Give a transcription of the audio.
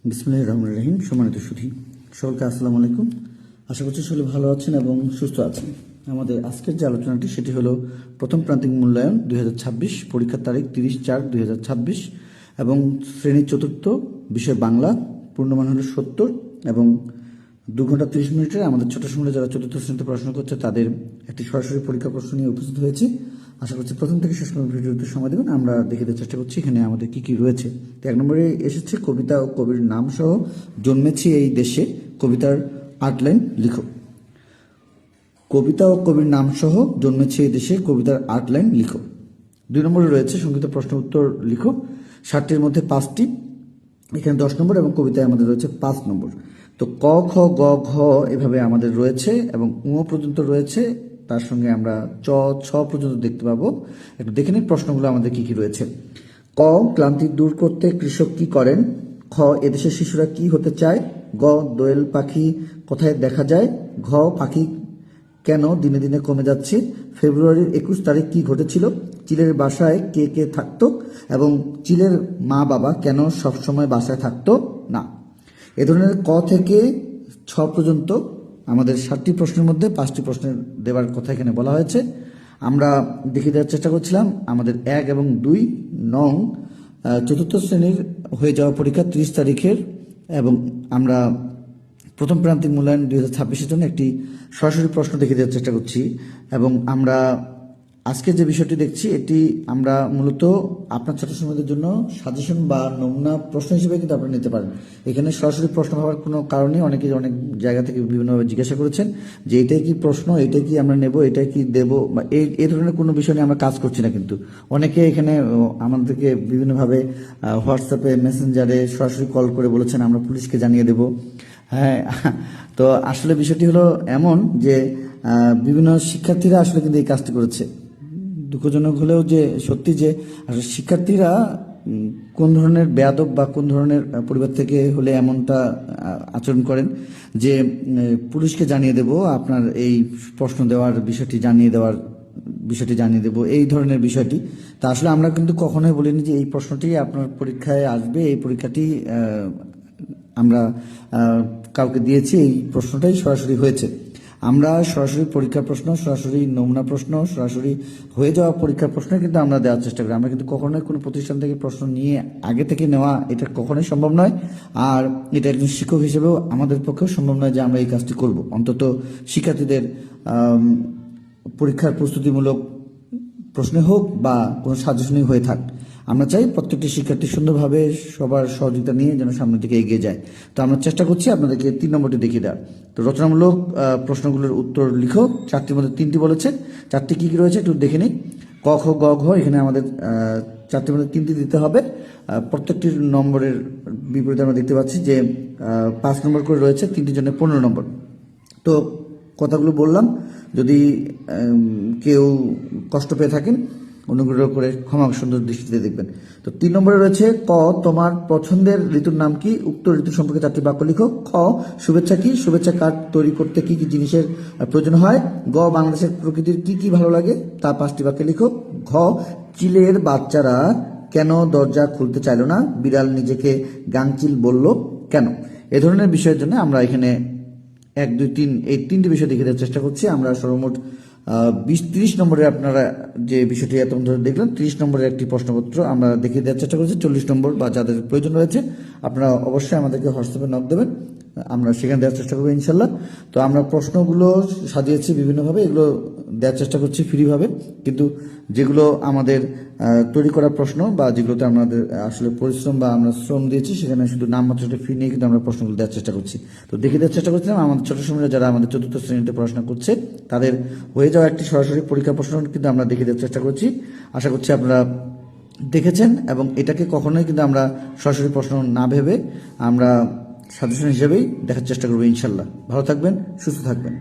বিসমিল্লাহির রহমানির রহিম। সম্মানিত সুধী সকলকে আসসালামু আলাইকুম। আশা করছি সকলে ভালো আছেন এবং সুস্থ আছেন। আমাদের আজকের যে আলোচনাটি সেটি হলো প্রথম প্রান্তিক মূল্যায়ন 2026, পরীক্ষার তারিখ 30/4/2026 এবং শ্রেণী চতুর্থ, বিষয় বাংলা, পূর্ণমান হলো 70 এবং 2 ঘন্টা 30 মিনিটের আমাদের ছোট সময়ে যারা চতুর্থ শ্রেণীতে পড়াশোনা করছে তাদের একটি সরাসরি পরীক্ষা প্রশ্ন নিয়ে উপস্থিত হয়েছে। আশা করছি প্রথম থেকে শেষ পর্যন্ত ভিডিওতে সময় দেবেন। আমরা দেখে দেওয়ার চেষ্টা করছি এখানে আমাদের কি কি রয়েছে। তো 1 নম্বরে এসেছে কবিতা ও কবির নাম সহ জন্মেছি এই দেশে কবিতার 8 লাইন লিখো। কবিতা ও কবির নাম সহ জন্মেছি এই দেশে কবিতার 8 লাইন লিখো। 2 নম্বরে রয়েছে সংক্ষিপ্ত প্রশ্ন উত্তর লিখো। 60টির মধ্যে 5টি, এখানে 10 নম্বর এবং কবিতায় আমাদের রয়েছে 5 নম্বর। তো ক, খ, গ, ঘ এভাবে আমাদের রয়েছে এবং উ পর্যন্ত রয়েছে, তার সঙ্গে আমরা চ, ছ পর্যন্ত দেখতে পাবো। একটু দেখে নিন প্রশ্নগুলো আমাদের কি কি রয়েছে। ক, ক্লান্তি দূর করতে কৃষক কি করেন? খ, এদেশের শিশুরা কি হতে চায়? গ, দোয়েল পাখি কোথায় দেখা যায়? ঘ, পাখি কেন দিনে দিনে কমে যাচ্ছে? ফেব্রুয়ারির 21 তারিখ কি ঘটেছিল? চিলের বাসায় কে কে থাকতো এবং চিলের মা বাবা কেন সবসময় বাসায় থাকতো না? এ ধরনের ক থেকে ছ পর্যন্ত আমাদের 7টি প্রশ্নের মধ্যে 5টি প্রশ্নের দেওয়ার কথা এখানে বলা হয়েছে। আমরা দেখিয়ে দেওয়ার চেষ্টা করছিলাম আমাদের 1 এবং 2 নং চতুর্থ শ্রেণীর হয়ে যাওয়া পরীক্ষা 30 তারিখের এবং আমরা প্রথম প্রান্তিক মূল্যায়ন 2026-এর জন্য একটি সরাসরি প্রশ্ন দেখিয়ে দেওয়ার চেষ্টা করছি। এবং আমরা আজকে যে বিষয়টি দেখছি এটি আমরা মূলত আপনার ছাত্রছাত্রীদের জন্য সাজেশন বা নমুনা প্রশ্ন হিসেবে কিন্তু আপনারা নিতে পারেন। এখানে সরাসরি প্রশ্ন হওয়ার কোনো কারণে অনেকে অনেক জায়গা থেকে বিভিন্নভাবে জিজ্ঞাসা করেছেন যে এটাই কি প্রশ্ন, এটাই কি আমরা নেব, এটাই কি দেব, বা এই ধরনের কোনো বিষয় নিয়ে আমরা কাজ করছি না। কিন্তু অনেকে এখানে আমাদেরকে বিভিন্নভাবে হোয়াটসঅ্যাপে, মেসেঞ্জারে সরাসরি কল করে বলেছেন আমরা পুলিশকে জানিয়ে দেব। হ্যাঁ, তো আসলে বিষয়টি হলো এমন যে বিভিন্ন শিক্ষার্থীরা আসলে কিন্তু এই কাজটি করেছে। দুঃখজনক হলেও যে সত্যি যে আসলে শিক্ষার্থীরা কোন ধরনের বেয়াদব বা কোন ধরনের পরিবার থেকে হলে এমনটা আচরণ করেন যে পুলিশকে জানিয়ে দেব, আপনার এই প্রশ্ন দেওয়ার বিষয়টি জানিয়ে দেব, এই ধরনের বিষয়টি। তা আসলে আমরা কিন্তু কখনোই বলিনি যে এই প্রশ্নটি আপনার পরীক্ষায় আসবে, এই পরীক্ষাটি আমরা কাউকে দিয়েছি, এই প্রশ্নটাই সরাসরি হয়েছে। আমরা সরাসরি পরীক্ষার প্রশ্ন, সরাসরি নমুনা প্রশ্ন, সরাসরি হয়ে যাওয়া পরীক্ষার প্রশ্ন কিন্তু আমরা দেওয়ার চেষ্টা করি। আমরা কিন্তু কখনোই কোনো প্রতিষ্ঠান থেকে প্রশ্ন নিয়ে আগে থেকে নেওয়া এটা কখনোই সম্ভব নয়। আর এটা একজন শিক্ষক হিসেবেও আমাদের পক্ষেও সম্ভব নয় যে আমরা এই কাজটি করব। অন্তত শিক্ষার্থীদের পরীক্ষার প্রস্তুতিমূলক প্রশ্নে হোক বা কোনো সাজেশনই হয়ে থাক, আমরা চাই প্রত্যেকটি শিক্ষার্থী সুন্দরভাবে সবার সহযোগিতা নিয়ে যেন সামনের দিকে এগিয়ে যায়। তো আমরা চেষ্টা করছি আপনাদেরকে 3 নম্বরটি দেখিয়ে দেওয়ার। তো রচনামূলক প্রশ্নগুলোর উত্তর লিখো। 4টির মধ্যে 3টি বলেছে। 4টি কী কী রয়েছে একটু দেখে নিই। ক, খ, গ, ঘ এখানে আমাদের 4টির মধ্যে 3টি দিতে হবে। প্রত্যেকটির নম্বরের বিপরীতে আমরা দেখতে পাচ্ছি যে 5 নম্বর করে রয়েছে, 3টির জন্য 15 নম্বর। তো কথাগুলো বললাম, যদি কেউ কষ্ট পেয়ে থাকেন অনুগ্রহ করে ক্ষমা সুন্দর দৃষ্টিতে দেখবেন। তো 3 নম্বরে রয়েছে ক, তোমার পছন্দের ঋতুর নাম কি? উক্ত ঋতু সম্পর্কে 4টি বাক্য লিখো। খ, শুভেচ্ছা কি? শুভেচ্ছা কার্ড তৈরি করতে কি কি জিনিসের প্রয়োজন হয়? গ, বাংলাদেশের প্রকৃতির কি কি ভালো লাগে তা 5টি বাক্যে লিখো। ঘ, চিলের বাচ্চারা কেন দরজা খুলতে চাইল না? বিড়াল নিজেকে গাংচিল বলল কেন? এ ধরনের বিষয়ের জন্য আমরা এখানে 1, 2, 3 এই 3টি বিষয় দেখে দেওয়ার চেষ্টা করছি। আমরা সর্বমোট 30 নম্বরে আপনারা যে বিষয়টি এত ধরে দেখলেন, 30 নম্বরের একটি প্রশ্নপত্র আমরা দেখিয়ে দেওয়ার চেষ্টা করছি। 40 নম্বর বা যাদের প্রয়োজন রয়েছে আপনারা অবশ্যই আমাদেরকে হোয়াটসঅ্যাপে নক দেবেন, আমরা সেখানে দেওয়ার চেষ্টা করবো ইনশাল্লাহ। তো আমরা প্রশ্নগুলো সাজিয়েছি বিভিন্নভাবে, এগুলো দেওয়ার চেষ্টা করছি ফ্রিভাবে। কিন্তু যেগুলো আমাদের তৈরি করা প্রশ্ন বা যেগুলোতে আমাদের আসলে পরিশ্রম বা আমরা শ্রম দিয়েছি সেখানে শুধু নামমাত্র ফি নিয়ে কিন্তু আমরা প্রশ্নগুলো দেওয়ার চেষ্টা করছি। তো দেখে দেওয়ার চেষ্টা করছিলাম আমাদের ছোট সময়রা যারা আমাদের চতুর্থ শ্রেণীতে পড়াশোনা করছে তাদের হয়ে যাওয়া একটি সরাসরি পরীক্ষা প্রশ্ন কিন্তু আমরা দেখে দেওয়ার চেষ্টা করছি। আশা করছি আপনারা দেখেছেন এবং এটাকে কখনোই কিন্তু আমরা সরাসরি প্রশ্ন না ভেবে আমরা সাজেশন হিসেবেই দেখার চেষ্টা করবো ইনশাল্লাহ। ভালো থাকবেন, সুস্থ থাকবেন।